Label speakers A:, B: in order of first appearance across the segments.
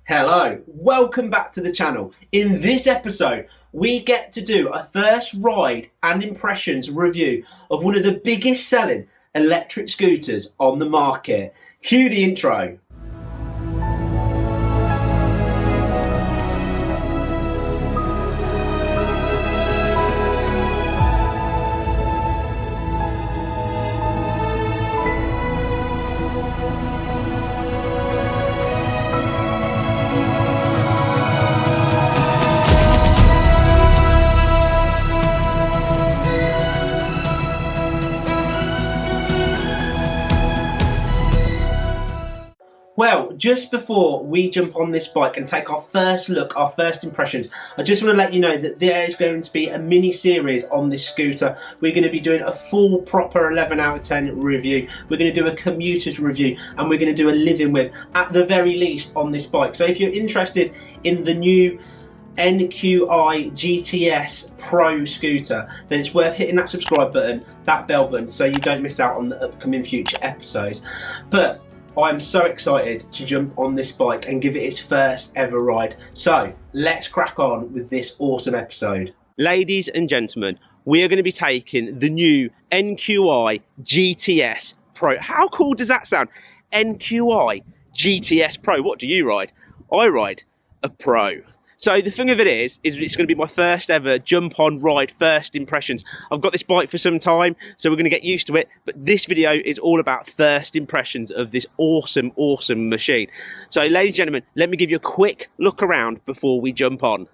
A: Hello, welcome back to the channel. In this episode, we get to do a first ride and impressions review of one of the biggest selling electric scooters on the market. Cue the intro. Well, just before we jump on this bike and take our first look, our first impressions, I just want to let you know that there is going to be a mini series on this scooter. We're going to be doing a full proper 11 out of 10 review. We're going to do a commuter's review and we're going to do a living with at the very least on this bike. So if you're interested in the new NQi GTS Pro scooter, then it's worth hitting that subscribe button, that bell button, so you don't miss out on the upcoming future episodes. But I'm so excited to jump on this bike and give it its first ever ride. So let's crack on with this awesome episode. Ladies and gentlemen, we are going to be taking the new NQi GTS Pro. How cool does that sound? NQi GTS Pro. What do you ride? I ride a Pro. So the thing of it is it's going to be my first ever jump on ride, first impressions. I've got this bike for some time, so we're going to get used to it. But this video is all about first impressions of this awesome, awesome machine. So ladies and gentlemen, let me give you a quick look around before we jump on.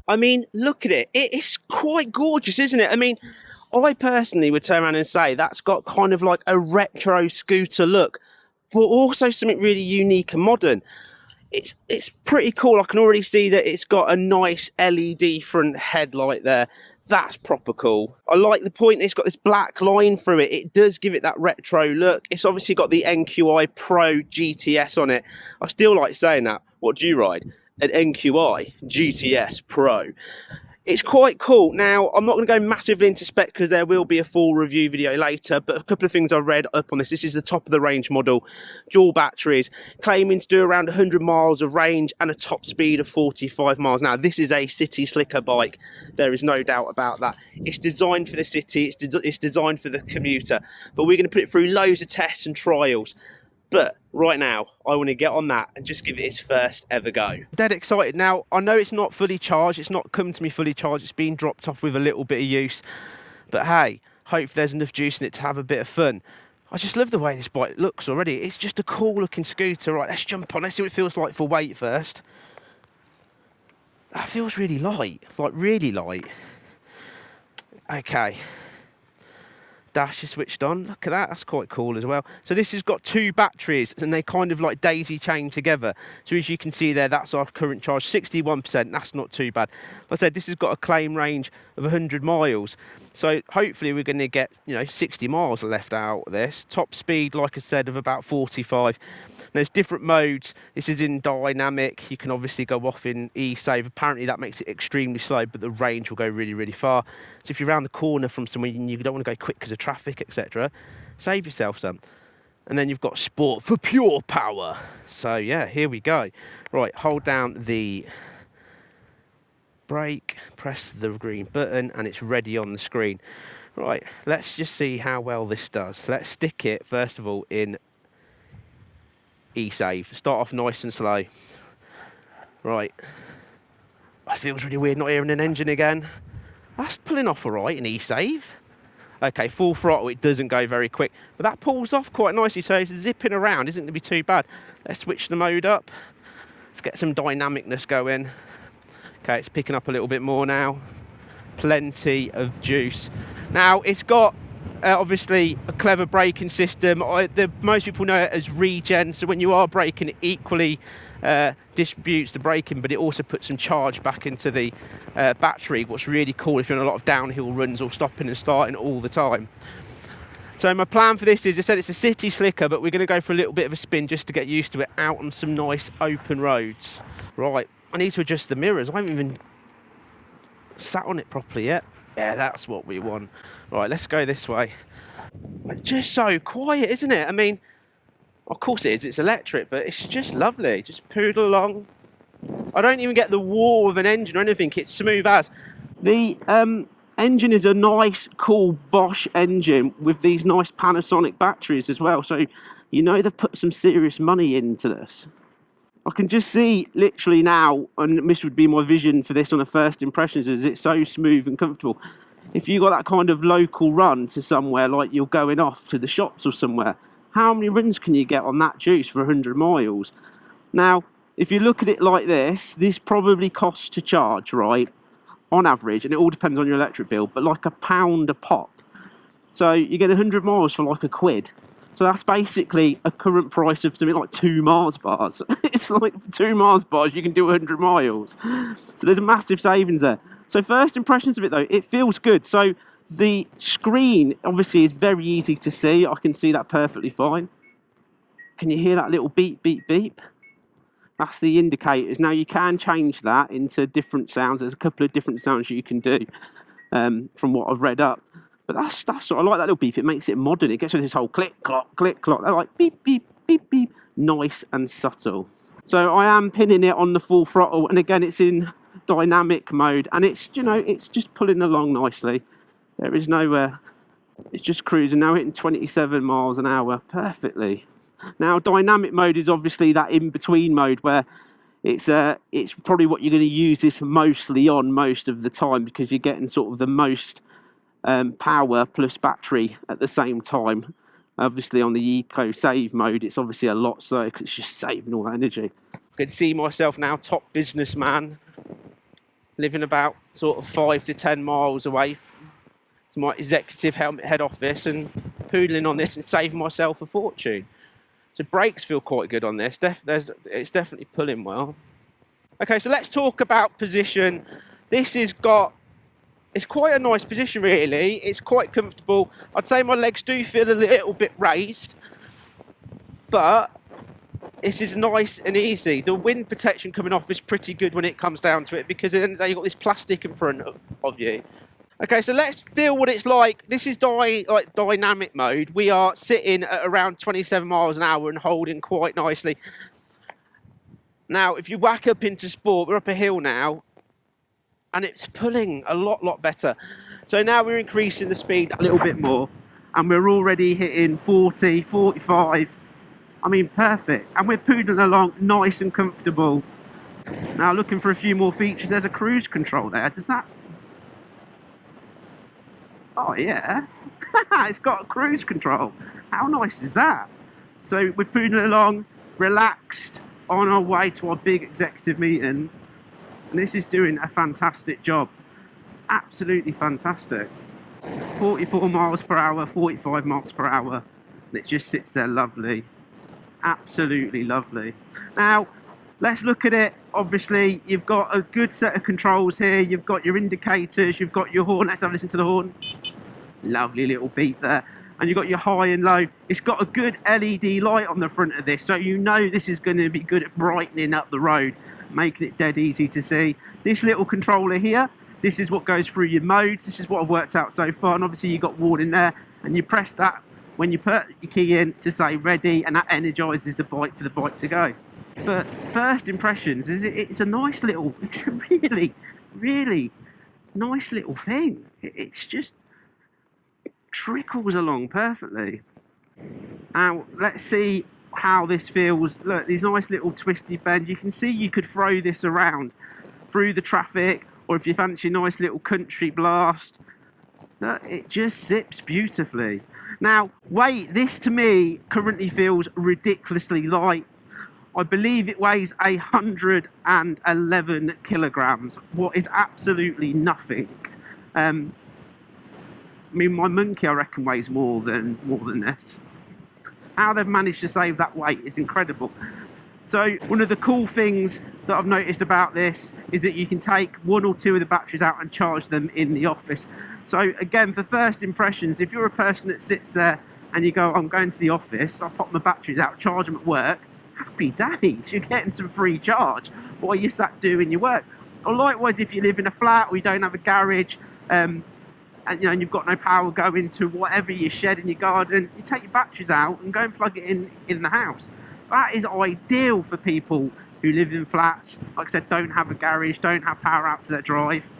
A: I mean, look at it. It's quite gorgeous, isn't it? I mean, I personally would turn around and say that's got kind of like a retro scooter look, but also something really unique and modern. It's pretty cool. I can already see that it's got a nice LED front headlight there. That's proper cool. I like the point it's got this black line through it. It does give it that retro look. It's obviously got the NQi Pro GTS on it. I still like saying that. What do you ride? An NQi GTS Pro. It's quite cool. Now, I'm not going to go massively into spec because there will be a full review video later, but a couple of things I read up on this. This is the top of the range model, dual batteries, claiming to do around 100 miles of range and a top speed of 45 miles. Now, this is a city slicker bike. There is no doubt about that. It's designed for the city, it's designed for the commuter, but we're going to put it through loads of tests and trials. But right now, I want to get on that and just give it its first ever go. Dead excited. Now, I know it's not fully charged. It's not come to me fully charged. It's been dropped off with a little bit of use. But hey, hope there's enough juice in it to have a bit of fun. I just love the way this bike looks already. It's just a cool looking scooter. Right, let's jump on. Let's see what it feels like for weight first. That feels really light. Like, really light. Okay. Dash is switched on. Look at that, that's quite cool as well. So this has got two batteries and they kind of like daisy chain together. So as you can see there, that's our current charge, 61%. That's not too bad. Like I said, this has got a claim range of 100 miles. So hopefully we're going to get, 60 miles left out of this. Top speed, like I said, of about 45. There's different modes. This is in dynamic. You can obviously go off in e-save. Apparently that makes it extremely slow, but the range will go really, really far. So if you're around the corner from somewhere and you don't want to go quick because of traffic, etc., save yourself some. And then you've got sport for pure power. So yeah, here we go. Right, hold down the brake, press the green button, and it's ready on the screen. Right, let's just see how well this does. Let's stick it, first of all, in e-save. Start off nice and slow. Right. It feels really weird not hearing an engine again. That's pulling off all right in e-save. Okay, full throttle, it doesn't go very quick, but that pulls off quite nicely, so zipping around isn't going to be too bad. Let's switch the mode up. Let's get some dynamicness going. Okay, it's picking up a little bit more now. plenty of juice. Now it's got obviously a clever braking system. Most people know it as regen, so when you are braking, it equally distributes the braking, but it also puts some charge back into the battery. What's really cool if you're on a lot of downhill runs or stopping and starting all the time. So my plan for this is, I said it's a city slicker, but we're going to go for a little bit of a spin just to get used to it out on some nice open roads. Right, I need to adjust the mirrors. I haven't even sat on it properly yet. Yeah, that's what we want. Right, let's go this way. It's just so quiet, isn't it? I mean, of course it is, it's electric, but it's just lovely. Just poodle along. I don't even get the war of an engine or anything, it's smooth as. The engine is a nice, cool Bosch engine with these nice Panasonic batteries as well, so you know they've put some serious money into this. I can just see literally now, and this would be my vision for this on a first impressions, is it's so smooth and comfortable. If you got that kind of local run to somewhere, like you're going off to the shops or somewhere, how many runs can you get on that juice for 100 miles? Now, if you look at it like this probably costs to charge, right, on average, and it all depends on your electric bill, but like £1 a pop. So you get 100 miles for like £1. So that's basically a current price of something like 2 Mars bars. It's like 2 Mars bars, you can do 100 miles. So there's a massive savings there. So first impressions of it though, it feels good. So the screen obviously is very easy to see. I can see that perfectly fine. Can you hear that little beep, beep, beep? That's the indicators. Now you can change that into different sounds. There's a couple of different sounds you can do from what I've read up. But that's sort of, I like that little beep. It makes it modern. It gets with this whole click, clock, click, clock. They're like beep, beep, beep, beep. Nice and subtle. So I am pinning it on the full throttle, and again, it's in dynamic mode, and it's, you know, it's just pulling along nicely. There is no, it's just cruising now, hitting 27 miles an hour perfectly. Now, dynamic mode is obviously that in-between mode where it's probably what you're going to use this mostly on most of the time, because you're getting sort of the most power plus battery at the same time. Obviously on the eco save mode, it's obviously a lot slower because it's just saving all that energy. I can see myself now, top businessman, living about sort of 5 to 10 miles away to my executive head office, and poodling on this and saving myself a fortune. So brakes feel quite good on this. It's definitely pulling well. Okay, so let's talk about position. This has got, it's quite a nice position really. It's quite comfortable. I'd say my legs do feel a little bit raised, but this is nice and easy. The wind protection coming off is pretty good when it comes down to it, because then you've got this plastic in front of you. Okay, so let's feel what it's like. This is like dynamic mode. We are sitting at around 27 miles an hour and holding quite nicely. Now, if you whack up into sport, we're up a hill now, and it's pulling a lot better. So now we're increasing the speed a little bit more, and we're already hitting 40, 45. I mean, perfect. And we're poodling along nice and comfortable. Now, looking for a few more features. There's a cruise control there. Does that... Oh yeah, it's got a cruise control. How nice is that? So we're poodling along, relaxed, on our way to our big executive meeting, and this is doing a fantastic job. Absolutely fantastic. 44 miles per hour, 45 miles per hour, and it just sits there lovely. Absolutely lovely. Now, let's look at it. Obviously, you've got a good set of controls here. You've got your indicators, you've got your horn. Let's have a listen to the horn. Lovely little beep there. And you've got your high and low. It's got a good LED light on the front of this, so you know this is going to be good at brightening up the road, making it dead easy to see. This little controller here, this is what goes through your modes. This is what I've worked out so far, and obviously you've got warning there, and you press that when you put your key in to say ready, and that energizes the bike for the bike to go. But first impressions is it's a nice little, it's a really nice little thing. It's just trickles along perfectly. Now let's see how this feels. Look, these nice little twisty bends. You can see you could throw this around through the traffic, or if you fancy a nice little country blast. Look, it just zips beautifully. Now weight, this to me currently feels ridiculously light. I believe it weighs 111 kilograms, what is absolutely nothing. I mean, my monkey, I reckon, weighs more than this. How they've managed to save that weight is incredible. So one of the cool things that I've noticed about this is that you can take 1 or 2 of the batteries out and charge them in the office. So again, for first impressions, if you're a person that sits there and you go, I'm going to the office, I'll pop my batteries out, charge them at work, happy days, you're getting some free charge while you're sat doing your work. Or likewise, if you live in a flat or you don't have a garage, and you've got no power going to whatever your shed in your garden, you take your batteries out and go and plug it in the house. That is ideal for people who live in flats, like I said, don't have a garage, don't have power out to their drive.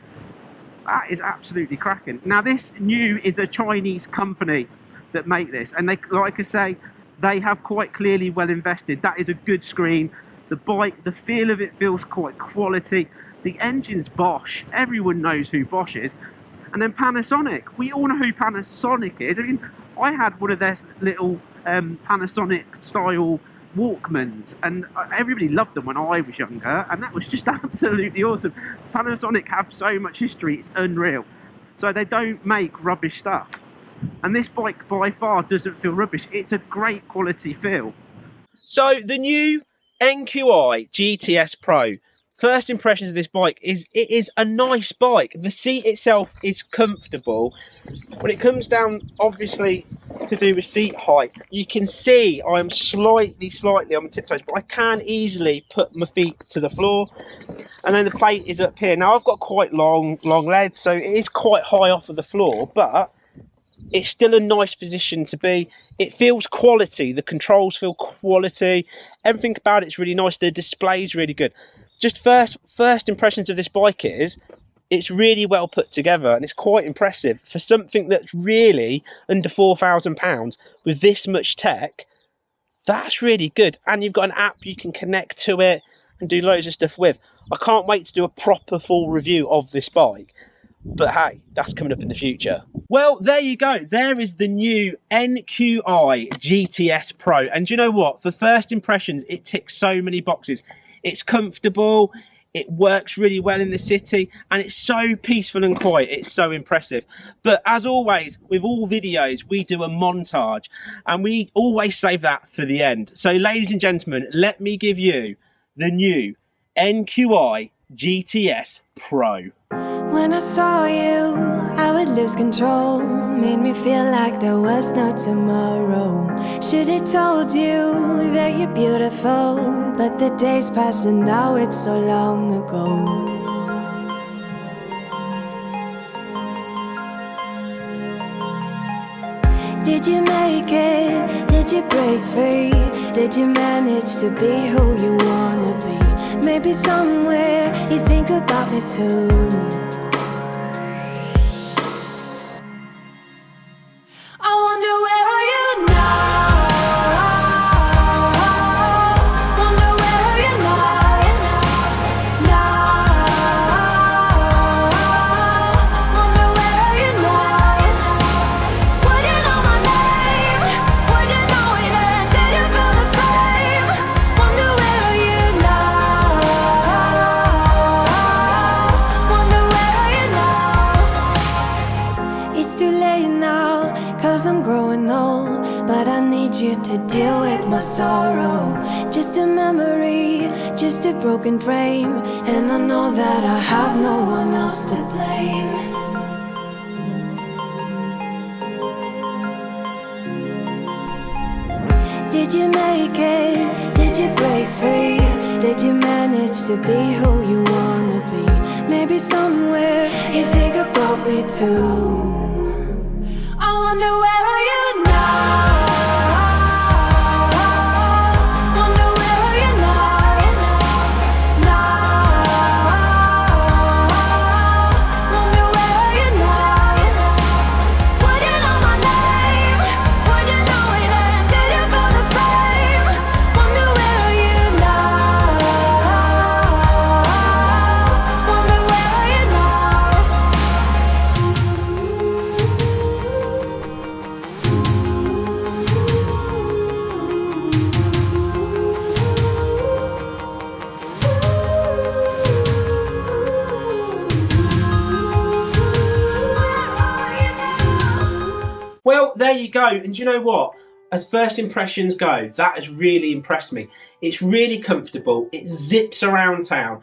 A: That is absolutely cracking. Now this NIU is a Chinese company that make this, and they, like I say, they have quite clearly well invested. That is a good screen. The bike, the feel of it feels quite quality. The engine's Bosch. Everyone knows who Bosch is. And then Panasonic. We all know who Panasonic is. I mean, I had one of their little Panasonic style Walkmans, and everybody loved them when I was younger, and that was just absolutely awesome. Panasonic have so much history, it's unreal. So they don't make rubbish stuff. And this bike by far doesn't feel rubbish. It's a great quality feel. So the NIU NQi GTS Pro. First impressions of this bike is it is a nice bike. The seat itself is comfortable. When it comes down, obviously, to do with seat height, you can see I'm slightly on my tiptoes, but I can easily put my feet to the floor. And then the plate is up here. Now I've got quite long legs, so it is quite high off of the floor, but it's still a nice position to be. It feels quality. The controls feel quality. Everything about it's really nice. The display's really good. Just first impressions of this bike is it's really well put together, and it's quite impressive for something that's really under £4,000 with this much tech. That's really good, and you've got an app you can connect to it and do loads of stuff with. I can't wait to do a proper full review of this bike, but hey, that's coming up in the future. Well, there you go. There is the NIU NQi GTS Pro, and do you know what? For first impressions, it ticks so many boxes. It's comfortable, it works really well in the city, and it's so peaceful and quiet. It's so impressive. But as always, with all videos, we do a montage, and we always save that for the end. So ladies and gentlemen, let me give you the NIU NQi GTS Pro.
B: When I saw you, I would lose control. Made me feel like there was no tomorrow. Should've told you that you're beautiful, but the days pass and now it's so long ago. Did you make it? Did you break free? Did you manage to be who you wanna be? Maybe somewhere you think about me too. I'm growing old, but I need you to deal with my sorrow. Just a memory, just a broken frame, and I know that I have no one else to blame. Did you make it? Did you break free? Did you manage to be who you wanna be? Maybe somewhere you think about me too. I wonder where are you now? Wonder where are you now? Wonder where are you now? Would you know my name? Would you know it and did you feel the same? Wonder where are you now? Wonder where are you now?
A: Well, there you go. And do you know what? As first impressions go, that has really impressed me. It's really comfortable. It zips around town.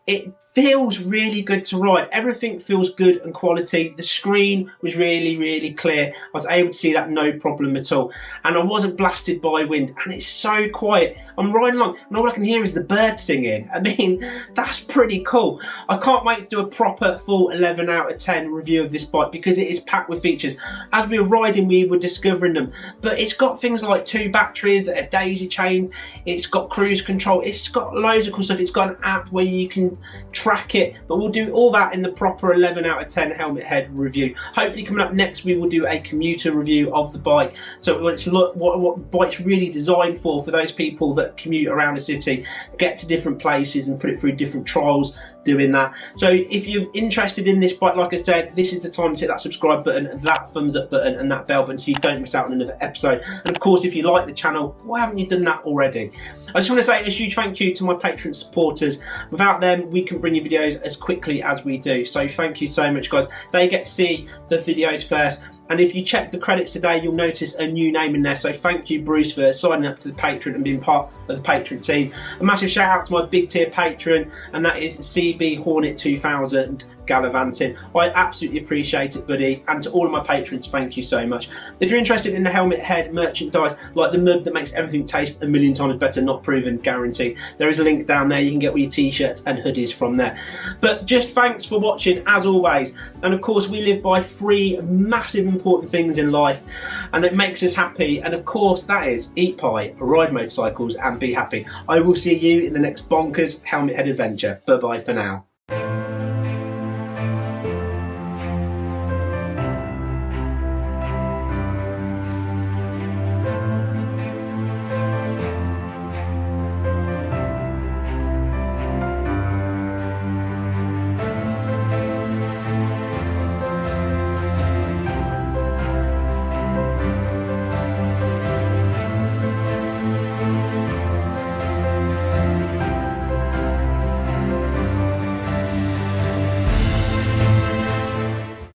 A: It feels really good to ride. Everything feels good and quality. The screen was really, really clear. I was able to see that no problem at all. And I wasn't blasted by wind. And it's so quiet. I'm riding along and all I can hear is the birds singing. I mean, that's pretty cool. I can't wait to do a proper full 11 out of 10 review of this bike because it is packed with features. As we were riding, we were discovering them. But it's got things like 2 batteries that are daisy chained. It's got cruise control. It's got loads of cool stuff. It's got an app where you can track it, but we'll do all that in the proper 11 out of 10 helmet head review. Hopefully coming up next we will do a commuter review of the bike, so let's look what bike's really designed for those people that commute around the city, get to different places and put it through different trials doing that. So if you're interested in this bike, like I said, this is the time to hit that subscribe button, that thumbs up button and that bell button so you don't miss out on another episode. And of course, if you like the channel, why haven't you done that already? I just want to say a huge thank you to my Patreon supporters. Without them, we can bring you videos as quickly as we do. So thank you so much, guys. They get to see the videos first. And if you check the credits today, you'll notice a new name in there. So thank you, Bruce, for signing up to the Patreon and being part of the Patreon team. A massive shout out to my big tier patron, and that is CB Hornet 2000 Gallivanting. I absolutely appreciate it, buddy. And to all of my patrons, thank you so much. If you're interested in the helmet head merchandise, like the mug that makes everything taste a million times better, not proven, guaranteed, there is a link down there. You can get all your t-shirts and hoodies from there. But just thanks for watching, as always. And of course, we live by 3 massive important things in life, and it makes us happy. And of course, that is eat pie, ride motorcycles, and be happy. I will see you in the next bonkers helmet head adventure. Bye bye for now.